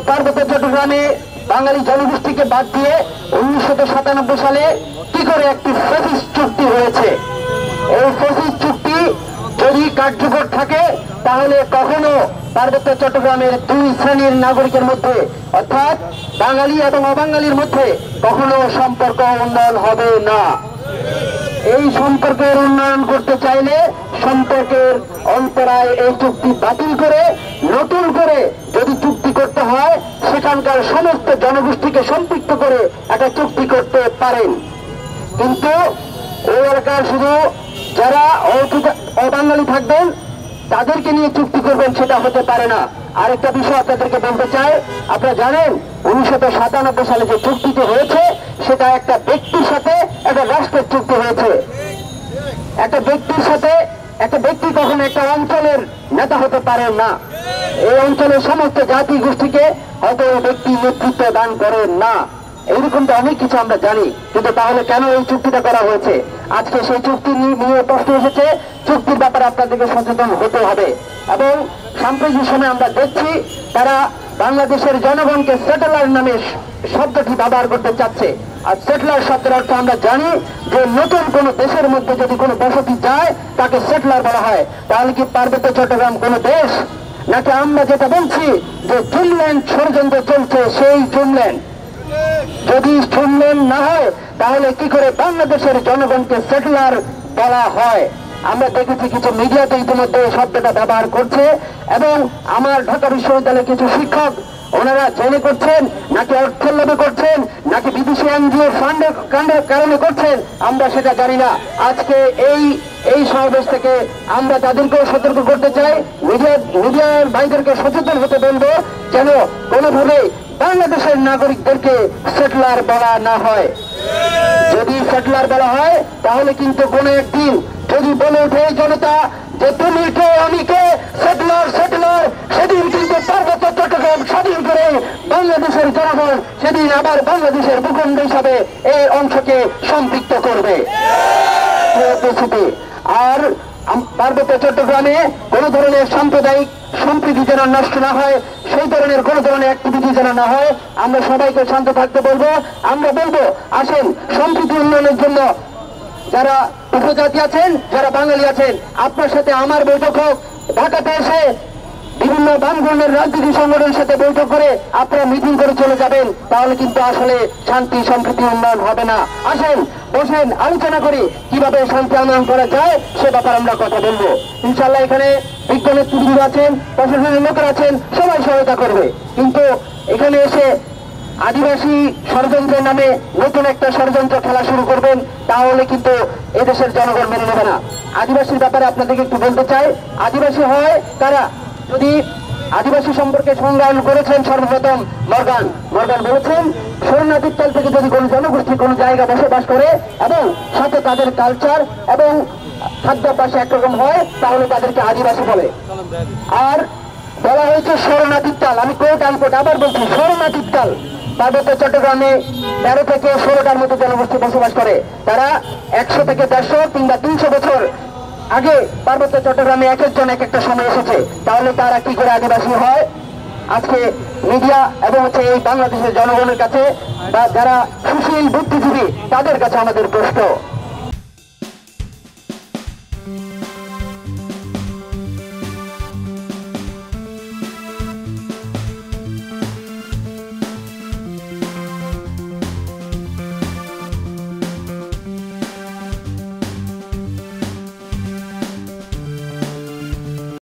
পার্বত্য চট্টগ্রামে বাঙালি জনগোষ্ঠীকে বাদ দিয়ে 1997 সালে কি করে একটি ফ্যাসিস্ট চুক্তি হয়েছে। এই ফ্যাসিস্ট চুক্তি যদি কার্যকর থাকে তাহলে কখনো পার্বত্য চট্টগ্রামের দুই শ্রেণীর নাগরিকের মধ্যে অর্থাৎ বাঙালি এবং অবাঙালির মধ্যে কখনো সম্পর্ক উন্নয়ন হবে না। এই সম্পর্কের উন্নয়ন করতে চাইলে সম্পর্কের অন্তরায় এই চুক্তি বাতিল করে নতুন করে যদি চুক্তি করতে হয় সেখানকার সমস্ত জনগোষ্ঠীকে সম্পৃক্ত করে একটা চুক্তি করতে পারেন। কিন্তু ওই এলাকার শুধু যারা অবাঙালি থাকবেন তাদেরকে নিয়ে চুক্তি করবেন সেটা হতে পারে না। আরেকটা বিষয় আপনাদেরকে বলতে চাই, আপনারা জানেন 1997 সালে যে চুক্তিটি হয়েছে সেটা একটা ব্যক্তির সাথে একটা রাষ্ট্রের চুক্তি হয়েছে। একটা ব্যক্তির সাথে একটা ব্যক্তি কখনো একটা অঞ্চলের নেতা হতে পারেন না। এই অঞ্চলের সমস্ত জাতি গোষ্ঠীকে হয়তো ওই ব্যক্তি নেতৃত্ব দান করেন না। এইরকম তো অনেক কিছু আমরা জানি, কিন্তু তাহলে কেন এই চুক্তিটা করা হয়েছে? আজকে সেই চুক্তি নিয়ে প্রশ্ন এসেছে। চুক্তির ব্যাপারে আপনাদেরকে সচেতন হতে হবে। এবং সাম্প্রতিক সময় আমরা দেখছি তারা বাংলাদেশের জনগণকে সেটেলার নামে শব্দটি ব্যবহার করতে চাচ্ছে। আর সেটেলার শব্দের অর্থ আমরা জানি যে নতুন কোন দেশের মধ্যে যদি কোনো বসতি যায় তাকে সেটেলার বলা হয়। তাহলে কি পার্বত্য চট্টগ্রাম কোনো দেশ? নাকি আমরা যেটা বলছি যে ড্রিমল্যান্ড ষড়যন্ত্র চলছে, সেই ড্রিমল্যান্ড যদি ড্রিমল্যান্ড না হয় তাহলে কি করে বাংলাদেশের জনগণকে সেটেলার বলা হয়? আমরা দেখেছি কিছু মিডিয়াতে ইতিমধ্যে শব্দটা ব্যবহার করছে এবং আমার ঢাকা বিশ্ববিদ্যালয়ের কিছু শিক্ষক ওনারা জেনে করছেন নাকি অর্থের লোভে করছেন নাকি বিদেশি এনজিও ফান্ডের কারণে করছেন আমরা সেটা জানি না। আজকে এই সমাবেশ থেকে আমরা তাদেরকেও সতর্ক করতে চাই, মিডিয়ার ভাইদেরকে সচেতন হতে বলবো যেন কোনোভাবে বাংলাদেশের নাগরিকদেরকে সেটেলার বলা না হয়। যদি সেটেলার বলা হয় তাহলে কিন্তু কোনো একদিন যদি বলে ওঠে জনতা যে তুমি কে আমি কে, সেটেলার সেটেলার, সেদিন কিন্তু পার্বত্য চট্টগ্রাম স্বাধীন করে বাংলাদেশের জনগণ সেদিন আবার বাংলাদেশের ভূখণ্ড হিসাবে এই অংশকে সম্পৃক্ত করবে। আর পার্বত্য চট্টগ্রামে কোন ধরনের সাম্প্রদায়িক সম্প্রীতি যেন নষ্ট না হয়, সেই ধরনের কোন ধরনের অ্যাক্টিভিটি যেন না হয়, আমরা সবাইকে শান্ত থাকতে বলবো। আমরা বলবো আসেন সম্প্রীতি উন্নয়নের জন্য যারা উপজাতি আছেন, যারা বাঙালি আছেন, আপনার সাথে আমার বৈঠক হোক। ঢাকাতে এসে বিভিন্ন বামফ্রন্টের রাজনৈতিক সংগঠনের সাথে বৈঠক করে আপনারা মিটিং করে চলে যাবেন, তাহলে কিন্তু আসলে শান্তি সম্প্রীতি উন্নয়ন হবে না। আসেন বসেন, আলোচনা করি কিভাবে শান্তি উন্নয়ন করা যায়, সে ব্যাপারে আমরা কথা বলবো। ইনশাল্লাহ এখানে বিজ্ঞানের তুলির আছেন, প্রশাসনের লোকের আছেন, সবাই সহায়তা করবে। কিন্তু এখানে এসে আদিবাসী ষড়যন্ত্রের নামে নতুন একটা ষড়যন্ত্র খেলা শুরু করবেন, তাহলে কিন্তু এদেশের জনগণ মেনে নেবে না। আদিবাসীর ব্যাপারে আপনাদেরকে একটু বলতে চাই, আদিবাসী হয় কারা? যদি আদিবাসী সম্পর্কে সংজ্ঞায়ন করেছেন সর্বপ্রথম মর্গান বলেছেন শরণার্থীর তল থেকে যদি কোনো জনগোষ্ঠী কোনো জায়গা বসবাস করে এবং সাথে তাদের কালচার এবং খাদ্যাভ্যাস একরকম হয় তাহলে তাদেরকে আদিবাসী বলে। আর বলা হয়েছে শরণার্থীর তাল, আমি কোর্ট আনকোট আবার বলছি, শরণার্থীর তাল পার্বত্য চট্টগ্রামে 13 থেকে 16টার মতো জনগোষ্ঠী বসবাস করে। তারা 100 থেকে 150 কিংবা 300 বছর আগে পার্বত্য চট্টগ্রামে এক একজন এক একটা সময় এসেছে, তাহলে তারা কি করে আদিবাসী হয়? আজকে মিডিয়া এবং এই বাংলাদেশের জনগণের কাছে বা যারা সুশীল বুদ্ধিজীবী তাদের কাছে আমাদের প্রশ্ন।